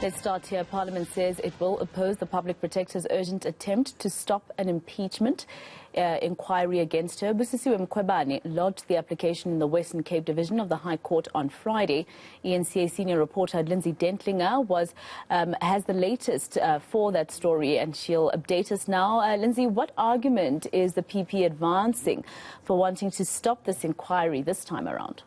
Let's start here. Parliament says it will oppose the Public Protector's urgent attempt to stop an impeachment inquiry against her. Busisiwe Mkhwebane lodged the application in the Western Cape Division of the High Court on Friday. eNCA senior reporter Lindsay Dentlinger has the latest for that story, and she'll update us now. Lindsay, what argument is the PP advancing for wanting to stop this inquiry this time around?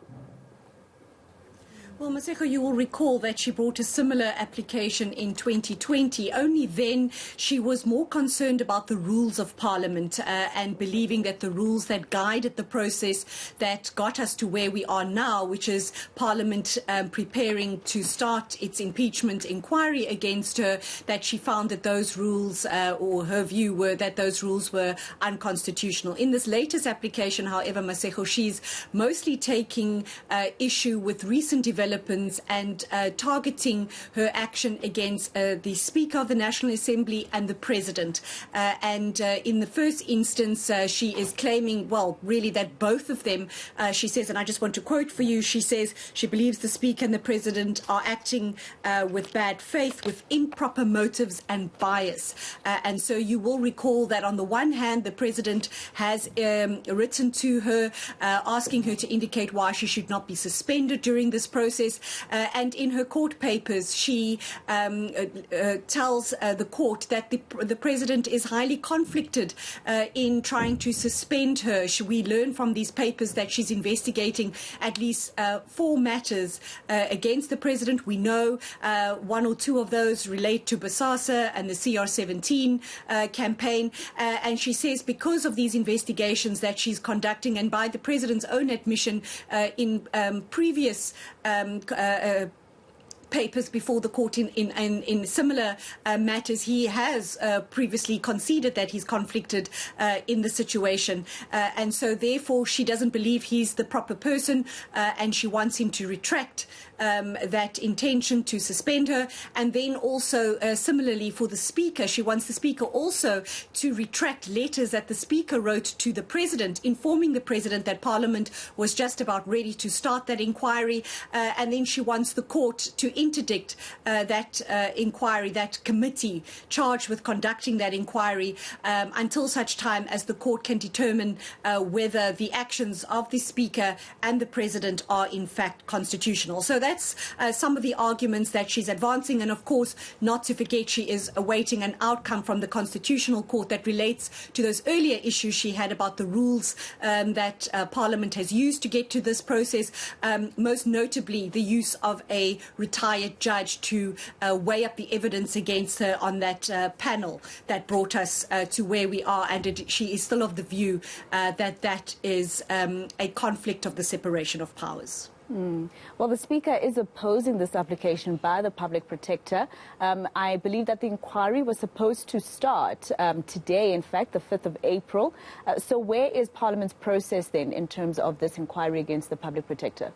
Well, Maseko, you will recall that she brought a similar application in 2020. Only then she was more concerned about the rules of Parliament and believing that the rules that guided the process that got us to where we are now, which is Parliament preparing to start its impeachment inquiry against her, that she found that those rules, or her view were that those rules were unconstitutional. In this latest application, however, Maseko, she's mostly taking issue with recent developments and targeting her action against the Speaker of the National Assembly and the President. In the first instance, she is claiming, well, really that both of them, she says, and I just want to quote for you, she says she believes the Speaker and the President are acting with bad faith, with improper motives and bias. And so you will recall that on the one hand, the President has written to her asking her to indicate why she should not be suspended during this process. And in her court papers, she tells the court that the President is highly conflicted in trying to suspend her. We learn from these papers that she's investigating at least 4 matters against the President. We know 1 or 2 of those relate to Bosasa and the CR17 campaign. And she says because of these investigations that she's conducting, and by the President's own admission in previous papers before the court in similar matters, he has previously conceded that he's conflicted in the situation. And so therefore she doesn't believe he's the proper person and she wants him to retract that intention to suspend her. And then also similarly for the Speaker, she wants the Speaker also to retract letters that the Speaker wrote to the President, informing the President that Parliament was just about ready to start that inquiry. And then she wants the court to interdict that inquiry, that committee charged with conducting that inquiry until such time as the court can determine whether the actions of the Speaker and the President are in fact constitutional. So that's some of the arguments that she's advancing. And of course, not to forget, she is awaiting an outcome from the Constitutional Court that relates to those earlier issues she had about the rules that Parliament has used to get to this process, most notably the use of a retired judge to weigh up the evidence against her on that panel that brought us to where we are. And she is still of the view that that is a conflict of the separation of powers. Well, the Speaker is opposing this application by the Public Protector. I believe that the inquiry was supposed to start today, in fact, the 5th of April. So where is Parliament's process then in terms of this inquiry against the Public Protector?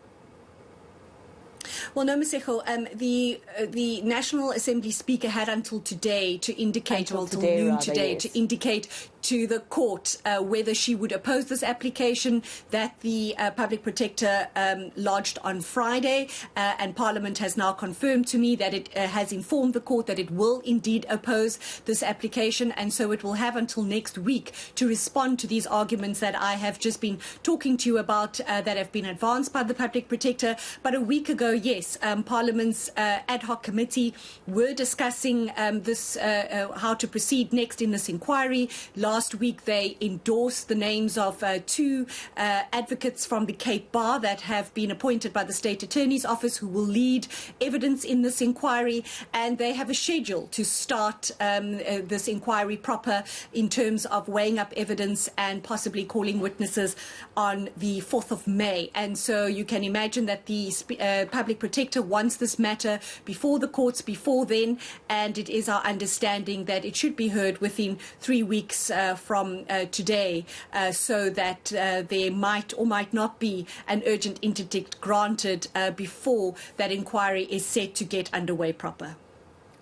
Well, no, Maseko, the National Assembly Speaker had until today to indicate, until noon today, to indicate to the court whether she would oppose this application that the Public Protector lodged on Friday. And Parliament has now confirmed to me that it has informed the court that it will indeed oppose this application. And so it will have until next week to respond to these arguments that I have just been talking to you about that have been advanced by the Public Protector. But a week ago, yes, Parliament's ad hoc committee were discussing how to proceed next in this inquiry. Last week, they endorsed the names of 2 advocates from the Cape Bar that have been appointed by the State Attorney's Office who will lead evidence in this inquiry. And they have a schedule to start this inquiry proper in terms of weighing up evidence and possibly calling witnesses on the 4th of May. And so you can imagine that the Public Protector wants this matter before the courts before then. And it is our understanding that it should be heard within 3 weeks from today, so that there might or might not be an urgent interdict granted before that inquiry is set to get underway proper.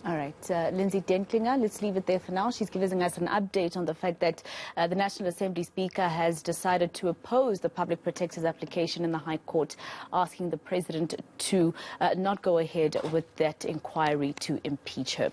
All right, Lindsay Dentlinger, let's leave it there for now. She's giving us an update on the fact that the National Assembly Speaker has decided to oppose the Public Protector's application in the High Court, asking the President to not go ahead with that inquiry to impeach her.